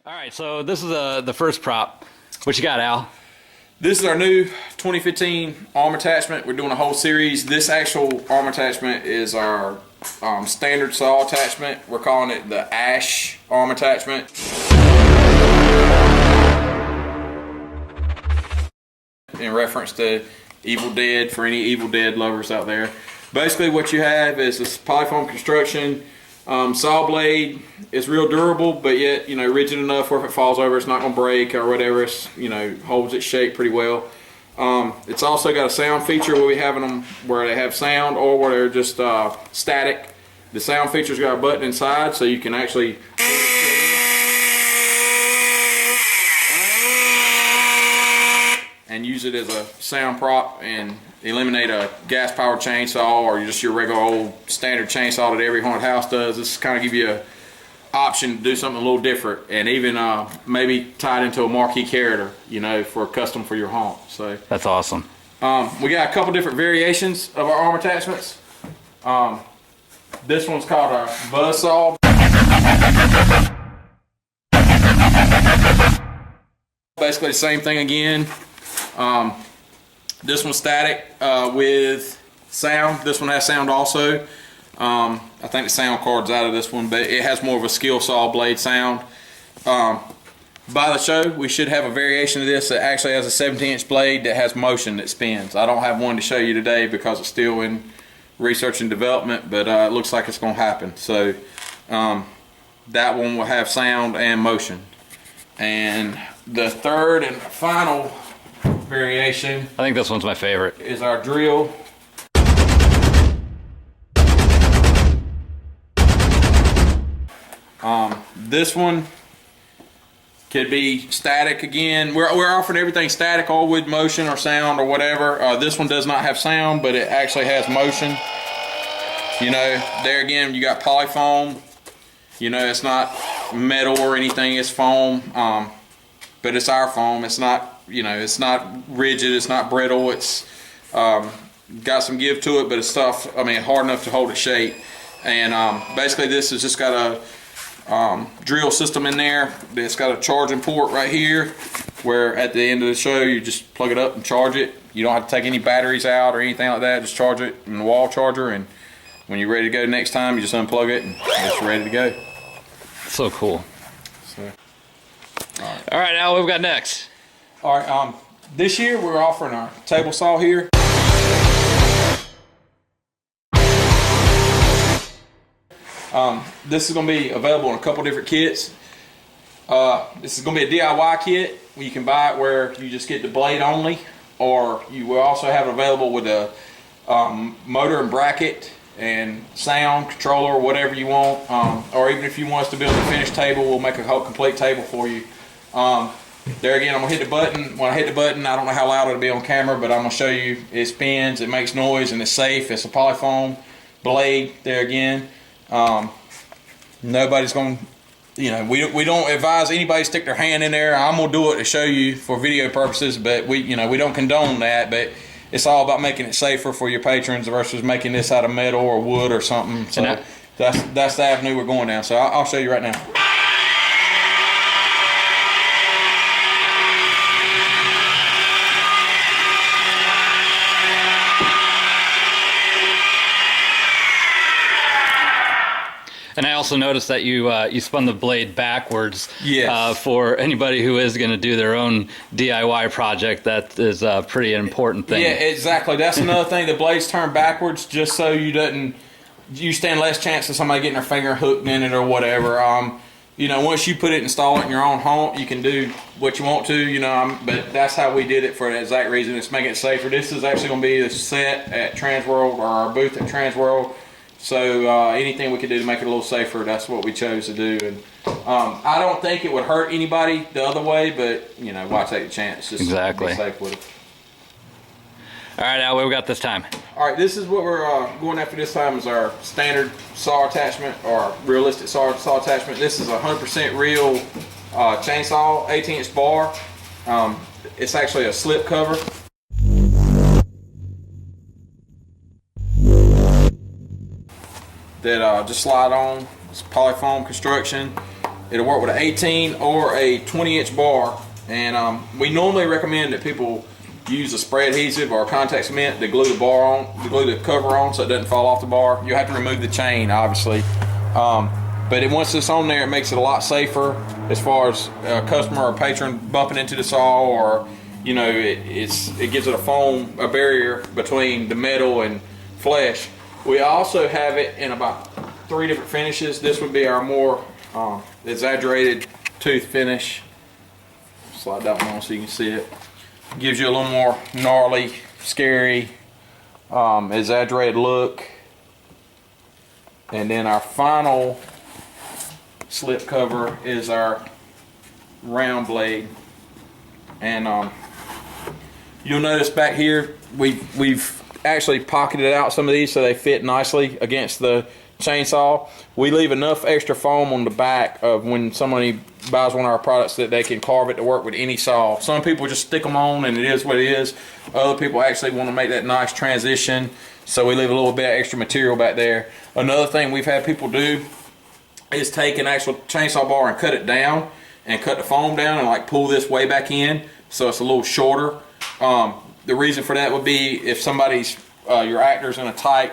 All right, so this is the first prop. What you got, Al? This is our new 2015 arm attachment. We're doing a whole series. This actual arm attachment is our standard saw attachment. We're calling it the Ash arm attachment. In reference to Evil Dead, for any Evil Dead lovers out there. Basically what you have is this polyfoam construction. Saw blade is real durable, but yet, you know, rigid enough where if it falls over, it's not going to break or whatever. It's, you know, holds its shape pretty well. It's also got a sound feature where we have them where they have sound or where they're just static. The sound feature's got a button inside, so you can actually and use it as a sound prop and eliminate a gas-powered chainsaw or just your regular old standard chainsaw that every haunted house does. This kind of give you an option to do something a little different, and even maybe tie it into a marquee character, you know, for custom for your haunt. So that's awesome. We got a couple different variations of our arm attachments. This one's called our buzzsaw. Basically the same thing again. This one's static with sound. This one has sound also. I think the sound card's out of this one, but it has more of a skill saw blade sound. By the show, we should have a variation of this that actually has a 17-inch blade that has motion that spins. I don't have one to show you today because it's still in research and development, but it looks like it's going to happen. So that one will have sound and motion. And the third and final variation, I think this one's my favorite, is our drill. This one could be static again. We're offering everything static or with motion or sound or whatever. This one does not have sound, but it actually has motion. You know, there again, you got polyfoam. You know, it's not metal or anything, it's foam. But it's our foam. It's not, you know, it's not rigid, it's not brittle. It's got some give to it, but it's tough. I mean, hard enough to hold its shape. And basically this has just got a drill system in there. It's got a charging port right here where at the end of the show you just plug it up and charge it. You don't have to take any batteries out or anything like that. Just charge it in the wall charger, and when you're ready to go next time, you just unplug it and it's ready to go. So cool. So, all right, Al, what we got next? all right, this year we're offering our table saw here. This is going to be available in a couple different kits. This is going to be a DIY kit. You can buy it where you just get the blade only, or you will also have it available with a motor and bracket and sound controller, whatever you want. Or even if you want us to build a finished table, we'll make a whole complete table for you. There again, I'm going to hit the button. When I hit the button, I don't know how loud it'll be on camera, but I'm going to show you it spins, it makes noise, and it's safe. It's a polyfoam blade there again. Nobody's going to, you know, we don't advise anybody stick their hand in there. I'm going to do it to show you for video purposes, but we don't condone that, but it's all about making it safer for your patrons versus making this out of metal or wood or something. So that's the avenue we're going down. So I'll show you right now. And I also noticed that you spun the blade backwards. Yes. For anybody who is going to do their own DIY project, that is a pretty important thing. Yeah, exactly. That's another thing. The blades turn backwards just so you stand less chance of somebody getting their finger hooked in it or whatever. You know, once you put it, install it in your own haunt, you can do what you want to. You know, but that's how we did it for the exact reason. It's making it safer. This is actually going to be the set at Transworld, or our booth at Transworld. So anything we could do to make it a little safer, that's what we chose to do. And I don't think it would hurt anybody the other way, but you know, why take a chance? Just exactly. Be safe with it. All right, Al, what we got this time? All right, this is what we're going after this time is our standard saw attachment, or realistic saw attachment. This is a 100% real chainsaw, 18-inch bar. It's actually a slip cover. That just slide on. It's polyfoam construction. It'll work with an 18 or a 20-inch bar, and we normally recommend that people use a spray adhesive or contact cement to glue the bar on, to glue the cover on, so it doesn't fall off the bar. You have to remove the chain, obviously, but once it's on there, it makes it a lot safer as far as a customer or patron bumping into the saw, or it gives it a barrier between the metal and flesh. We also have it in about 3 different finishes. This would be our more exaggerated tooth finish. Slide that one on so you can see it. Gives you a little more gnarly, scary, exaggerated look. And then our final slip cover is our round blade. And you'll notice back here we've actually pocketed out some of these so they fit nicely against the chainsaw. We leave enough extra foam on the back of when somebody buys one of our products that they can carve it to work with any saw. Some people just stick them on and it is what it is. Other people actually want to make that nice transition, so we leave a little bit of extra material back there. Another thing we've had people do is take an actual chainsaw bar and cut it down and cut the foam down and like pull this way back in so it's a little shorter. The reason for that would be if somebody's your actor's in a tight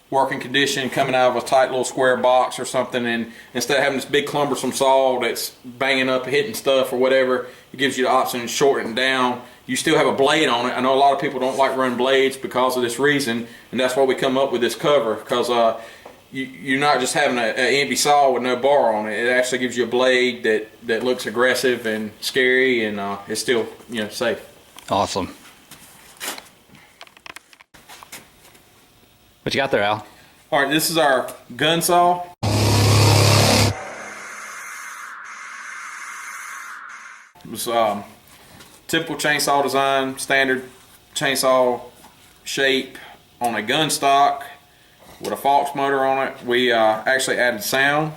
working condition, coming out of a tight little square box or something, and instead of having this big cumbersome saw that's banging up, hitting stuff or whatever, it gives you the option to shorten it down. You still have a blade on it. I know a lot of people don't like running blades because of this reason, and that's why we come up with this cover, because you're not just having an empty saw with no bar on it. It actually gives you a blade that looks aggressive and scary, and it's still safe. Awesome. What you got there, Al? All right, this is our gun saw. It was typical chainsaw design, standard chainsaw shape on a gun stock with a Fox motor on it. We actually added sound.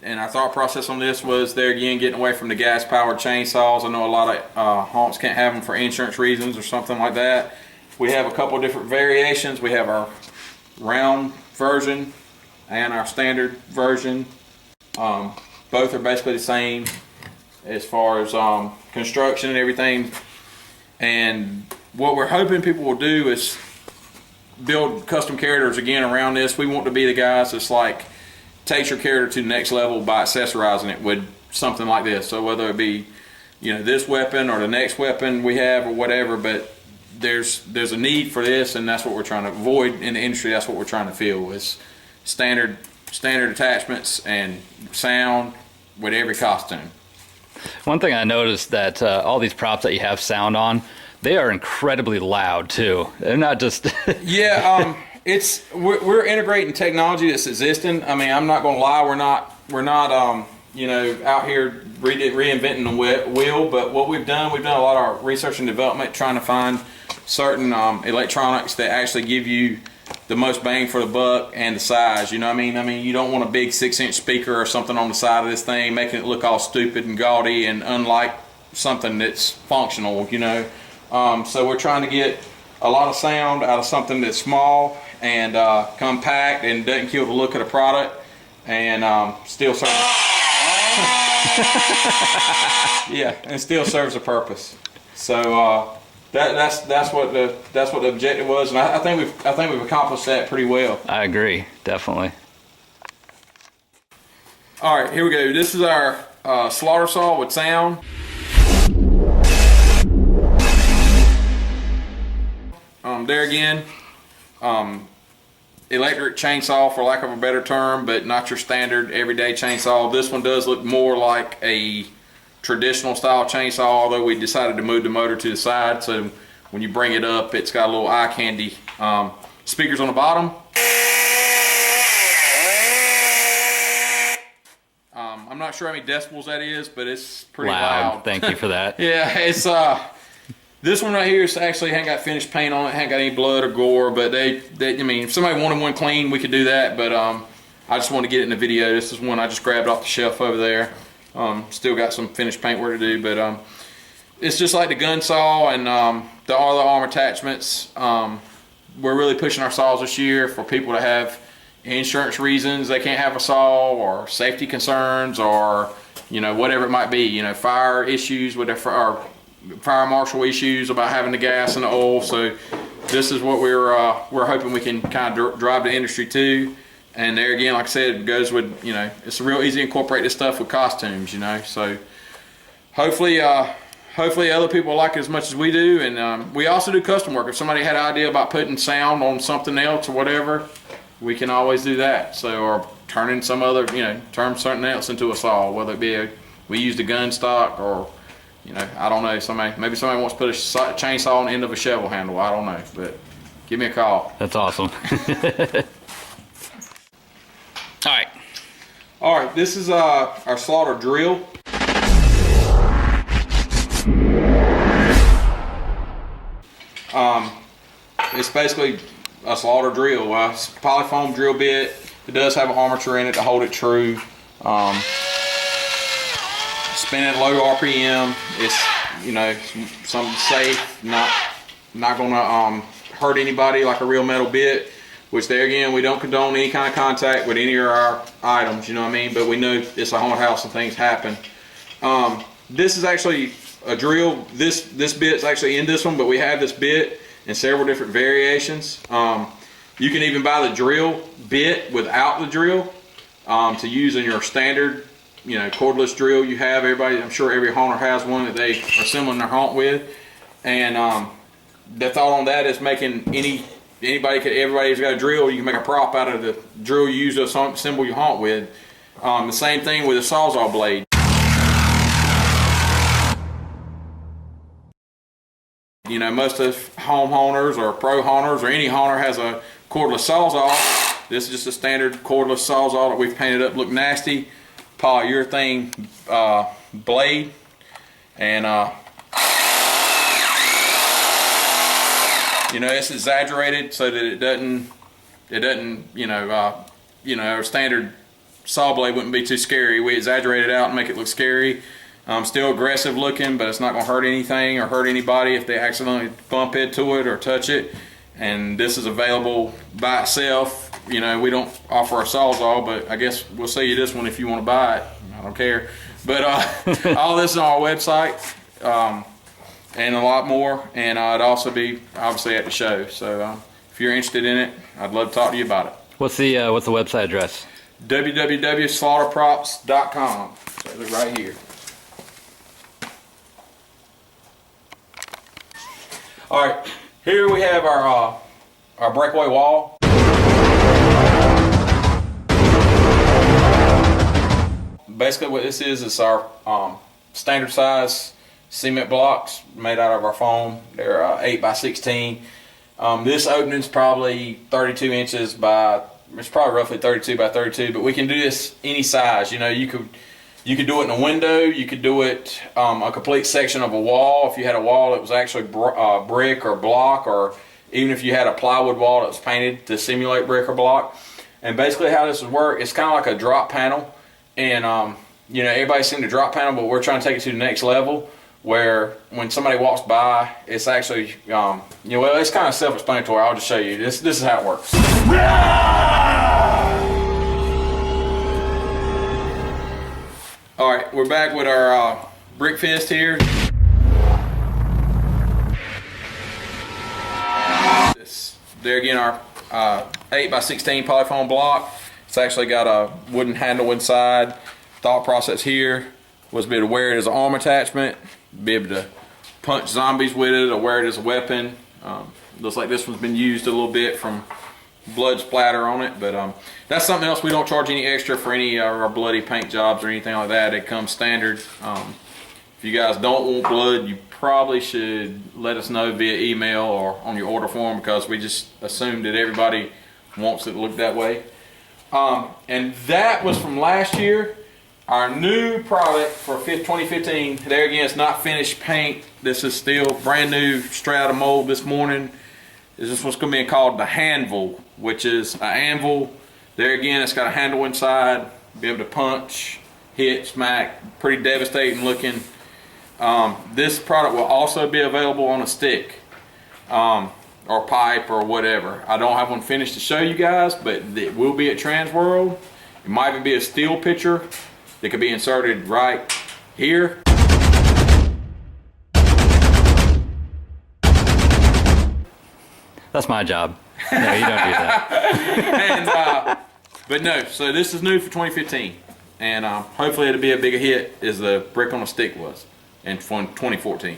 And our thought process on this was, there again, getting away from the gas-powered chainsaws. I know a lot of haunts can't have them for insurance reasons or something like that. We have a couple of different variations. We have our round version and our standard version. Both are basically the same as far as construction and everything. And what we're hoping people will do is build custom characters again around this. We want to be the guys that's like, takes your character to the next level by accessorizing it with something like this. So whether it be this weapon or the next weapon we have or whatever, but there's a need for this, and that's what we're trying to avoid in the industry. That's what we're trying to fill, is standard attachments and sound with every costume. One thing I noticed that all these props that you have sound on, they are incredibly loud too. They're not just Yeah, we're integrating technology that's existing. I mean, I'm not gonna lie, we're not out here reinventing the wheel. But what we've done a lot of research and development, trying to find certain electronics that actually give you the most bang for the buck and the size. You know what I mean? I mean, you don't want a big 6-inch speaker or something on the side of this thing, making it look all stupid and gaudy and unlike something that's functional. So we're trying to get a lot of sound out of something that's small and compact and doesn't kill the look of the product, and still serves and still serves a purpose. So that's what the objective was, and I think we've accomplished that pretty well. I agree, definitely. All right, here we go. This is our slaughter saw with sound. There again, electric chainsaw, for lack of a better term, but not your standard everyday chainsaw. This one does look more like a traditional style chainsaw, although we decided to move the motor to the side, so when you bring it up, it's got a little eye candy. Speakers on the bottom. I'm not sure how many decibels that is, but it's pretty loud. Thank you for that. Yeah, it's this one right here is actually ain't got finished paint on it, ain't got any blood or gore, but I mean, if somebody wanted one clean, we could do that, but I just wanted to get it in the video. This is one I just grabbed off the shelf over there. Still got some finished paint work to do, but it's just like the gun saw and the other arm attachments. we're really pushing our saws this year for people to have insurance reasons they can't have a saw, or safety concerns, or whatever it might be. Fire issues with our fire marshal issues about having the gas and the oil. So this is what we're hoping we can kind of drive the industry to. And there again, like I said, it goes with it's real easy to incorporate this stuff with costumes. So hopefully other people like it as much as we do. And we also do custom work. If somebody had an idea about putting sound on something else or whatever, we can always do that. So, or turning some other, turn something else into a saw, whether it be we use the gun stock, or I don't know, maybe somebody wants to put a chainsaw on the end of a shovel handle. I don't know, but give me a call. That's awesome. All right, this is our slaughter drill. It's basically a slaughter drill. It's a polyfoam drill bit. It does have an armature in it to hold it true. Spin at low RPM. It's something safe, not gonna hurt anybody like a real metal bit. Which there again, we don't condone any kind of contact with any of our items. You know what I mean? But we know it's a haunted house and things happen. This is actually a drill. This bit's actually in this one, but we have this bit in several different variations. You can even buy the drill bit without the drill to use in your standard, cordless drill you have. I'm sure every haunter has one that they are assembling their haunt with. And the thought on that is making everybody's got a drill. You can make a prop out of the drill you use to assemble your haunt with. The same thing with a sawzall blade. Most of homeowners or pro haunters or any haunter has a cordless sawzall. This is just a standard cordless sawzall that we've painted up look nasty. Polyurethane blade, and it's exaggerated so that it doesn't our standard saw blade wouldn't be too scary. We exaggerate it out and make it look scary. Still aggressive looking, but it's not going to hurt anything or hurt anybody if they accidentally bump into it or touch it. And this is available by itself. We don't offer a sawzall, but I guess we'll sell you this one if you want to buy it. I don't care. But all this is on our website, and a lot more. And it'd also be obviously at the show. So if you're interested in it, I'd love to talk to you about it. What's the website address? www.slaughterprops.com. So it's right here. All right, here we have our breakaway wall. Basically what this is our standard size cement blocks made out of our foam. They're 8 by 16. This opening's probably 32 inches by, it's probably roughly 32 by 32, but we can do this any size. You could do it in a window. You could do it a complete section of a wall. If you had a wall that was actually brick or block, or even if you had a plywood wall that was painted to simulate brick or block. And basically how this would work, it's kind of like a drop panel. And everybody's seen the drop panel, but we're trying to take it to the next level, where when somebody walks by, it's actually well, it's kind of self-explanatory. I'll just show you. This is how it works. All right, we're back with our brick fist here. There again, our 8 by 16 polyfoam block. It's actually got a wooden handle inside. Thought process here was to be able to wear it as an arm attachment, be able to punch zombies with it, or wear it as a weapon. Looks like this one's been used a little bit from blood splatter on it, but that's something else. We don't charge any extra for any of our bloody paint jobs or anything like that. It comes standard. If you guys don't want blood, you probably should let us know via email or on your order form, because we just assume that everybody wants it to look that way. And that was from last year. Our new product for 2015, there again, it's not finished paint. This is still brand new, straight out of mold this morning. This is what's going to be called the Handle, which is an anvil. There again, it's got a handle inside, be able to punch, hit, smack, pretty devastating looking. This product will also be available on a stick. or pipe or whatever. I don't have one finished to show you guys, but it will be at Transworld. It might even be a steel picture that could be inserted right here. That's my job. No, you don't do that. And but no, so this is new for 2015, and hopefully it'll be a bigger hit as the brick on a stick was in 2014.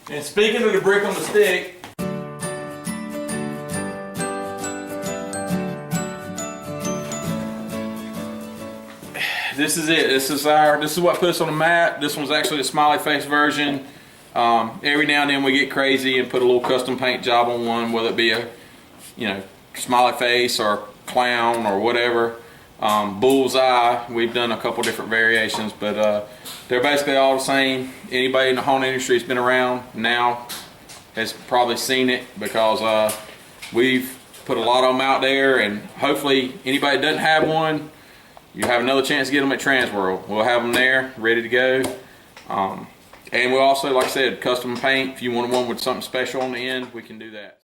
And speaking of the brick on the stick, this is it. This is what puts us on the map. This one's actually a smiley face version. Every now and then we get crazy and put a little custom paint job on one, whether it be a, smiley face or clown or whatever. Bullseye. We've done a couple different variations, but they're basically all the same. Anybody in the haunted industry that's been around now has probably seen it, because we've put a lot of them out there, and hopefully anybody that doesn't have one, you have another chance to get them at Transworld. We'll have them there ready to go. And we'll also, like I said, custom paint. If you want one with something special on the end, we can do that.